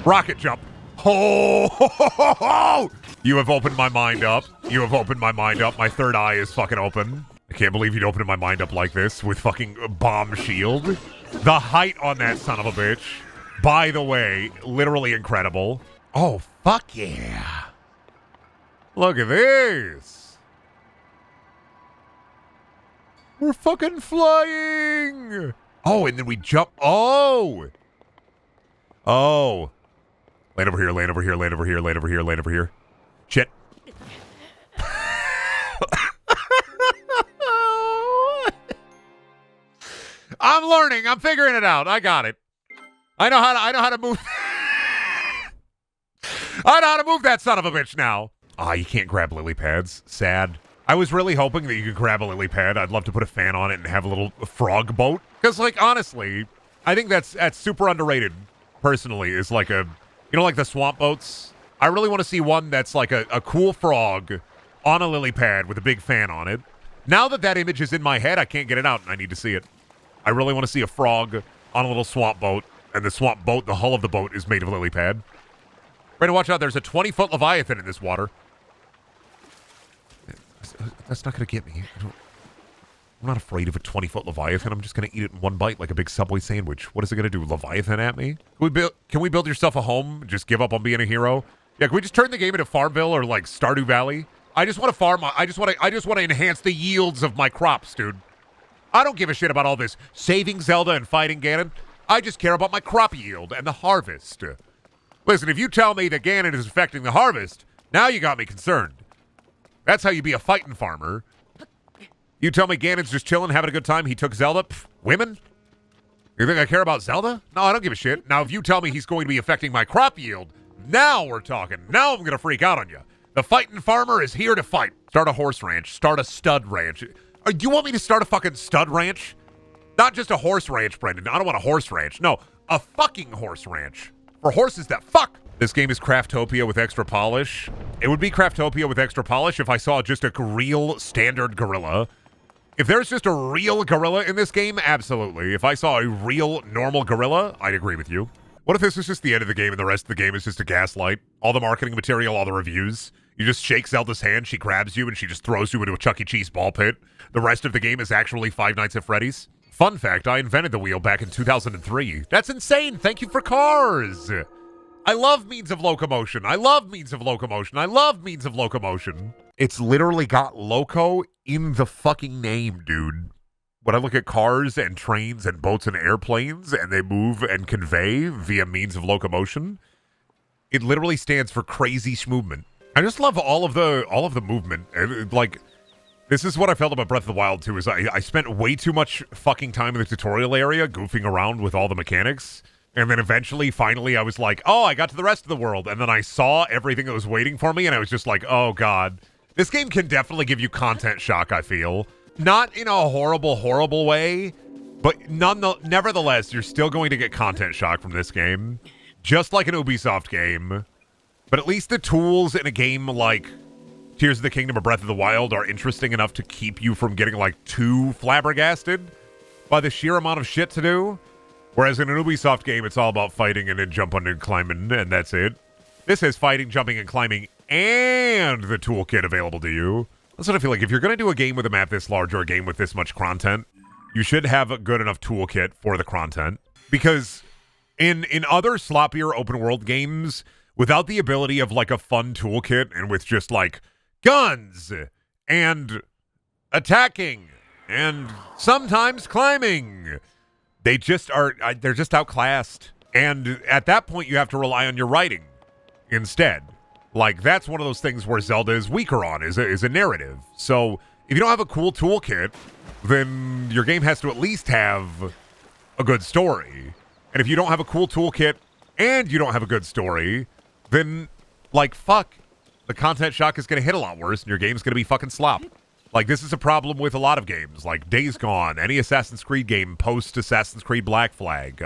Rocket jump. Oh! You have opened my mind up. You have opened my mind up. My third eye is fucking open. I can't believe you'd open my mind up like this with fucking bomb shield. The height on that son of a bitch. By the way, literally incredible. Oh, fuck yeah. Look at this. We're fucking flying. Oh, and then we jump. Oh. Land over here, land over here, land over here, land over here, land over here. Shit. I'm learning. I'm figuring it out. I got it. I know how to move. I know how to move that son of a bitch now. You can't grab lily pads. Sad. I was really hoping that you could grab a lily pad. I'd love to put a fan on it and have a little frog boat. Because, like, honestly, I think that's super underrated, personally, is like a, like the swamp boats. I really want to see one that's like a cool frog on a lily pad with a big fan on it. Now that that image is in my head, I can't get it out, and I need to see it. I really want to see a frog on a little swamp boat, and the swamp boat, the hull of the boat, is made of lily pad. Brandon, watch out. There's a 20-foot Leviathan in this water. That's not going to get me. I'm not afraid of a 20-foot Leviathan. I'm just going to eat it in one bite like a big Subway sandwich. What is it going to do, Leviathan at me? Can we build yourself a home? Just give up on being a hero? Yeah, can we just turn the game into Farmville or like Stardew Valley? I just want to farm. I just want to enhance the yields of my crops, dude. I don't give a shit about all this saving Zelda and fighting Ganon. I just care about my crop yield and the harvest. Listen, if you tell me that Ganon is affecting the harvest, now you got me concerned. That's how you be a fighting farmer. You tell me Ganon's just chilling, having a good time, he took Zelda? Pff, women? You think I care about Zelda? No, I don't give a shit. Now, if you tell me he's going to be affecting my crop yield, now we're talking. Now I'm going to freak out on you. The fighting farmer is here to fight. Start a horse ranch. Start a stud ranch. Do you want me to start a fucking stud ranch? Not just a horse ranch, Brendan. I don't want a horse ranch. No, a fucking horse ranch. For horses that fuck. This game is Craftopia with extra polish. It would be Craftopia with extra polish if I saw just a real standard gorilla. If there's just a real gorilla in this game, absolutely. If I saw a real normal gorilla, I'd agree with you. What if this is just the end of the game and the rest of the game is just a gaslight? All the marketing material, all the reviews. You just shake Zelda's hand, she grabs you, and she just throws you into a Chuck E. Cheese ball pit. The rest of the game is actually Five Nights at Freddy's. Fun fact, I invented the wheel back in 2003. That's insane. Thank you for cars. I love means of locomotion. I love means of locomotion. I love means of locomotion. It's literally got loco in the fucking name, dude. When I look at cars and trains and boats and airplanes and they move and convey via means of locomotion, it literally stands for crazy schmovement. I just love all of the movement. Like, this is what I felt about Breath of the Wild too, is I spent way too much fucking time in the tutorial area goofing around with all the mechanics. And then eventually, finally, I was like, oh, I got to the rest of the world. And then I saw everything that was waiting for me, and I was just like, oh, God. This game can definitely give you content shock, I feel. Not in a horrible, horrible way, but nevertheless, you're still going to get content shock from this game. Just like an Ubisoft game. But at least the tools in a game like Tears of the Kingdom or Breath of the Wild are interesting enough to keep you from getting, like, too flabbergasted by the sheer amount of shit to do. Whereas in an Ubisoft game, it's all about fighting and then jumping and climbing, and that's it. This has fighting, jumping, and climbing, and the toolkit available to you. That's what I feel like. If you're going to do a game with a map this large or a game with this much content, you should have a good enough toolkit for the content. Because in other sloppier open-world games, without the ability of, like, a fun toolkit and with just, like, guns and attacking and sometimes climbing, they're just outclassed. And at that point, you have to rely on your writing instead. Like, that's one of those things where Zelda is weaker on, is a narrative. So if you don't have a cool toolkit, then your game has to at least have a good story. And if you don't have a cool toolkit and you don't have a good story, then, like, fuck, the content shock is going to hit a lot worse and your game's going to be fucking slop. Like, this is a problem with a lot of games, like Days Gone, any Assassin's Creed game post-Assassin's Creed Black Flag.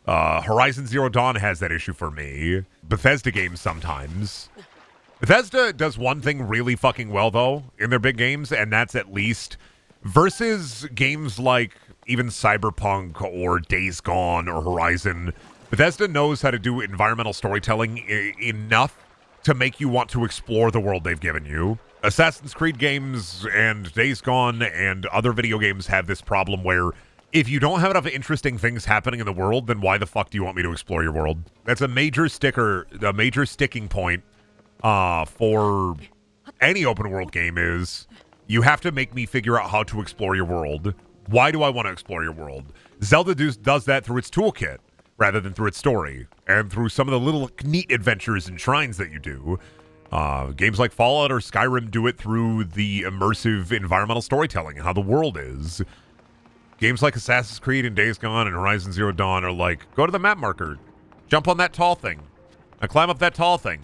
Horizon Zero Dawn has that issue for me. Bethesda games sometimes. Bethesda does one thing really fucking well, though, in their big games, and that's at least versus games like even Cyberpunk or Days Gone or Horizon, Bethesda knows how to do environmental storytelling enough to make you want to explore the world they've given you. Assassin's Creed games and Days Gone and other video games have this problem where if you don't have enough interesting things happening in the world, then why the fuck do you want me to explore your world? That's a major sticking point for any open world game is you have to make me figure out how to explore your world. Why do I want to explore your world? Zelda does that through its toolkit rather than through its story and through some of the little neat adventures and shrines that you do. Games like Fallout or Skyrim do it through the immersive environmental storytelling and how the world is. Games like Assassin's Creed and Days Gone and Horizon Zero Dawn are like, go to the map marker, jump on that tall thing, now climb up that tall thing,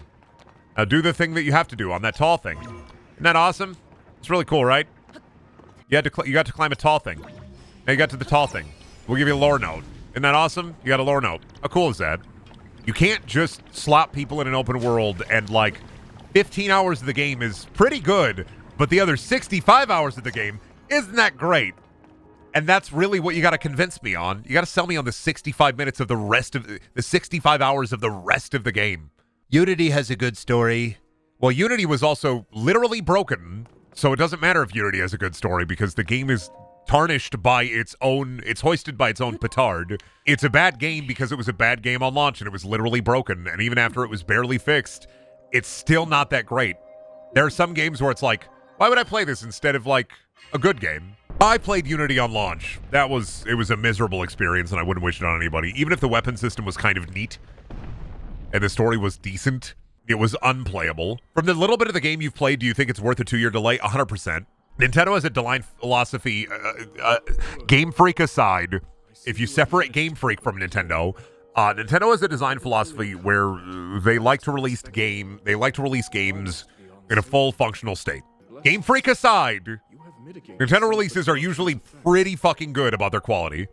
now do the thing that you have to do on that tall thing. Isn't that awesome? It's really cool, right? You got to climb a tall thing. Now you got to the tall thing. We'll give you a lore note. Isn't that awesome? You got a lore note. How cool is that? You can't just slap people in an open world and, like, 15 hours of the game is pretty good, but the other 65 hours of the game isn't that great. And that's really what you got to convince me on. You got to sell me on the 65 minutes of the 65 hours of the rest of the game. Unity has a good story. Well, Unity was also literally broken, so it doesn't matter if Unity has a good story because the game is tarnished by it's hoisted by its own petard. It's a bad game because it was a bad game on launch and it was literally broken. And even after it was barely fixed, it's still not that great. There are some games where it's like, why would I play this instead of like a good game? I played Unity on launch. It was a miserable experience and I wouldn't wish it on anybody. Even if the weapon system was kind of neat and the story was decent, it was unplayable. From the little bit of the game you've played, do you think it's worth a 2-year delay? 100%. Nintendo has a design philosophy, Game Freak aside, if you separate Game Freak from Nintendo, Nintendo has a design philosophy where they like to release games in a full functional state. Game Freak aside, Nintendo releases are usually pretty fucking good about their quality.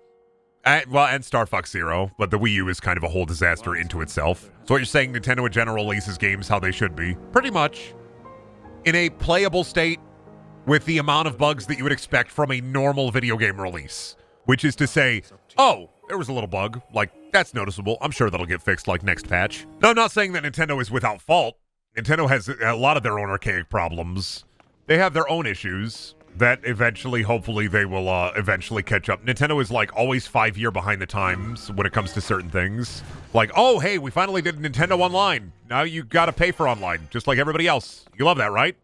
And Star Fox Zero, but the Wii U is kind of a whole disaster into itself. So what you're saying, Nintendo in general releases games how they should be. Pretty much. In a playable state with the amount of bugs that you would expect from a normal video game release. Which is to say, oh, there was a little bug. Like, that's noticeable. I'm sure that'll get fixed like next patch. No, I'm not saying that Nintendo is without fault. Nintendo has a lot of their own archaic problems. They have their own issues that eventually, hopefully, they will eventually catch up. Nintendo is like always 5 years behind the times when it comes to certain things. Like, oh, hey, we finally did Nintendo Online. Now you gotta pay for online, just like everybody else. You love that, right?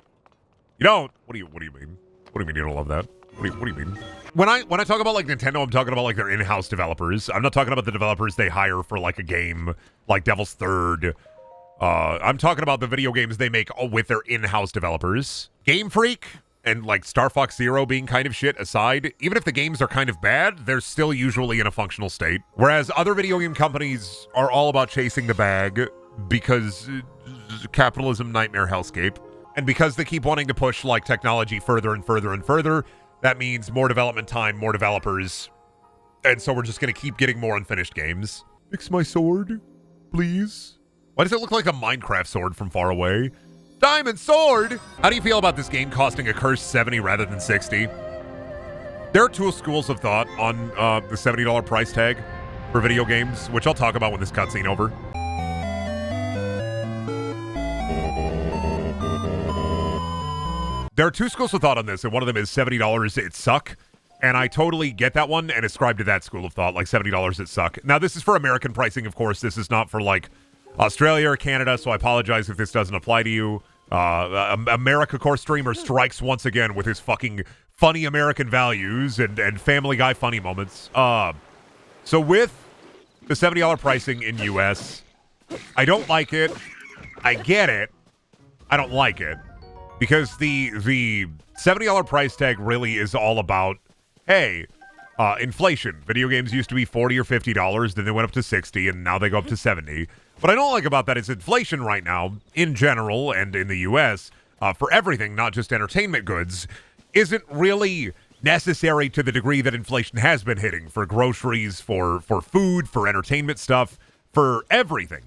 You don't? What do you mean? What do you mean you don't love that? What do you mean? When I talk about like Nintendo, I'm talking about like their in-house developers. I'm not talking about the developers they hire for like a game like Devil's Third. I'm talking about the video games they make with their in-house developers. Game Freak and like Star Fox Zero being kind of shit aside, even if the games are kind of bad, they're still usually in a functional state. Whereas other video game companies are all about chasing the bag because capitalism nightmare hellscape. And because they keep wanting to push like technology further and further and further, that means more development time, more developers. And so we're just going to keep getting more unfinished games. Fix my sword, please. Why does it look like a Minecraft sword from far away? Diamond sword! How do you feel about this game costing a cursed $70 rather than $60? There are two schools of thought on the $70 price tag for video games, which I'll talk about when this cutscene over. There are two schools of thought on this, and one of them is $70 it suck. And I totally get that one and ascribe to that school of thought, like $70 it suck. Now, this is for American pricing, of course. This is not for, like, Australia or Canada, so I apologize if this doesn't apply to you. America Core Streamer strikes once again with his fucking funny American values and Family Guy funny moments. So with the $70 pricing in U.S., I don't like it. I get it. I don't like it. Because the $70 price tag really is all about, hey, inflation. Video games used to be $40 or $50, then they went up to $60, and now they go up to $70. What I don't like about that is inflation right now, in general and in the U.S., for everything, not just entertainment goods, isn't really necessary to the degree that inflation has been hitting for groceries, for food, for entertainment stuff, for everything.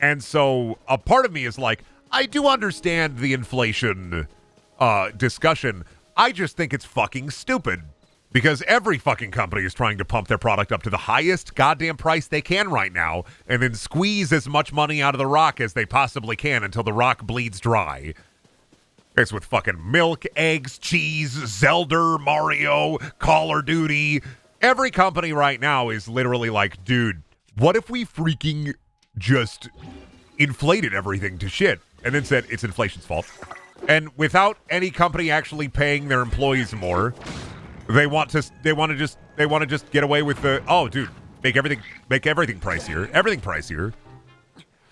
And so a part of me is like, I do understand the inflation discussion. I just think it's fucking stupid. Because every fucking company is trying to pump their product up to the highest goddamn price they can right now, and then squeeze as much money out of the rock as they possibly can until the rock bleeds dry. It's with fucking milk, eggs, cheese, Zelda, Mario, Call of Duty. Every company right now is literally like, dude, what if we freaking just inflated everything to shit and then said it's inflation's fault? And without any company actually paying their employees more, they want to just get away with the, oh, dude, make everything pricier.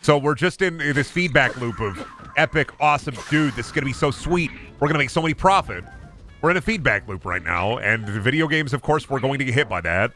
So we're just in this feedback loop of epic, awesome, dude, this is going to be so sweet. We're going to make so many profit. We're in a feedback loop right now, and the video games, of course, we're going to get hit by that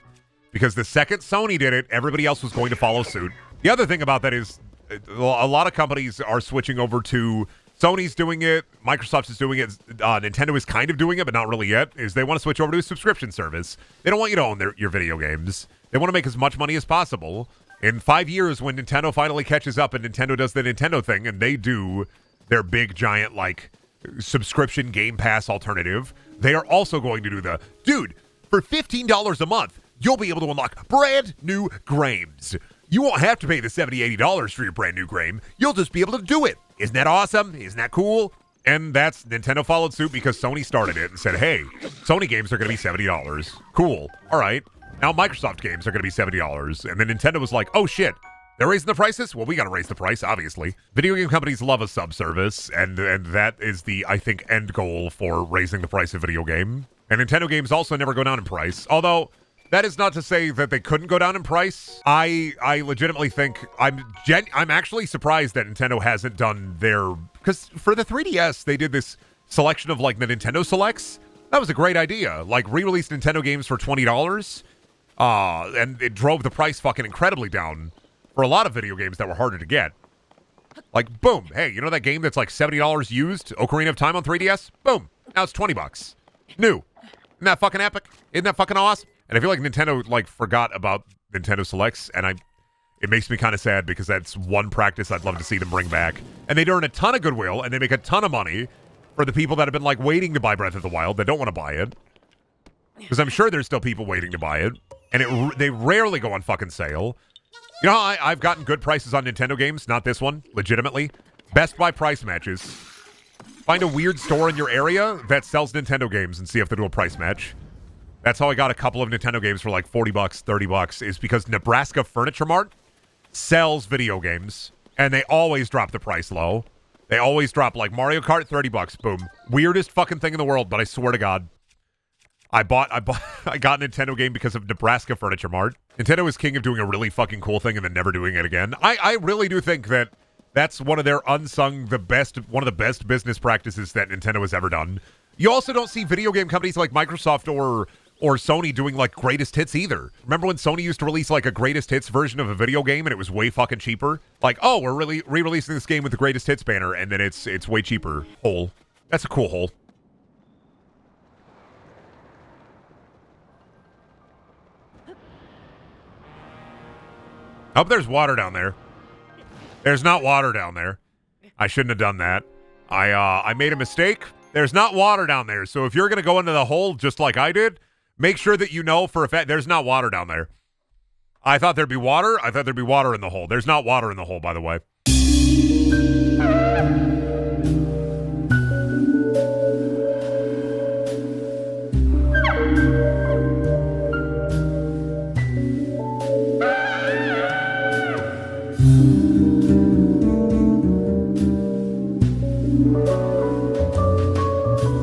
because the second Sony did it, everybody else was going to follow suit. The other thing about that is a lot of companies are switching over to, Sony's doing it, Microsoft is doing it, Nintendo is kind of doing it, but not really yet, is they want to switch over to a subscription service. They don't want you to own your video games. They want to make as much money as possible. In 5 years, when Nintendo finally catches up and Nintendo does the Nintendo thing, and they do their big giant like subscription Game Pass alternative, they are also going to do the dude for $15 a month. You'll be able to unlock brand new games. You won't have to pay the $70, $80 for your brand new game. You'll just be able to do it. Isn't that awesome? Isn't that cool? And that's Nintendo followed suit because Sony started it and said, hey, Sony games are going to be $70. Cool. All right. Now Microsoft games are going to be $70. And then Nintendo was like, oh shit, they're raising the prices? Well, we got to raise the price, obviously. Video game companies love a sub-service, and that is the, I think, end goal for raising the price of video game. And Nintendo games also never go down in price, although that is not to say that they couldn't go down in price. I legitimately think I'm actually surprised that Nintendo hasn't done their, because for the 3DS they did this selection of like the Nintendo Selects. That was a great idea. Like re-released Nintendo games for $20, and it drove the price fucking incredibly down for a lot of video games that were harder to get. Like boom, hey, you know that game that's like $70 used, Ocarina of Time on 3DS? Boom, now it's $20. New. Isn't that fucking epic? Isn't that fucking awesome? And I feel like Nintendo like forgot about Nintendo Selects, and it makes me kind of sad because that's one practice I'd love to see them bring back. And they earn a ton of goodwill, and they make a ton of money for the people that have been like waiting to buy Breath of the Wild that don't want to buy it. Because I'm sure there's still people waiting to buy it, and they rarely go on fucking sale. You know how I've gotten good prices on Nintendo games? Not this one, legitimately. Best Buy price matches. Find a weird store in your area that sells Nintendo games and see if they do a price match. That's how I got a couple of Nintendo games for like $40, $30, is because Nebraska Furniture Mart sells video games, and they always drop the price low. They always drop like Mario Kart, $30, boom. Weirdest fucking thing in the world, but I swear to God. I got a Nintendo game because of Nebraska Furniture Mart. Nintendo is king of doing a really fucking cool thing and then never doing it again. I really do think that that's one of their unsung, one of the best business practices that Nintendo has ever done. You also don't see video game companies like Microsoft or Sony doing like greatest hits either. Remember when Sony used to release like a greatest hits version of a video game and it was way fucking cheaper? Like, oh, we're really re-releasing this game with the greatest hits banner, and then it's way cheaper. Hole. That's a cool hole. I hope there's water down there. There's not water down there. I shouldn't have done that. I made a mistake. There's not water down there. So if you're going to go into the hole just like I did, make sure that you know for a fact there's not water down there. I thought there'd be water. I thought there'd be water in the hole. There's not water in the hole, by the way.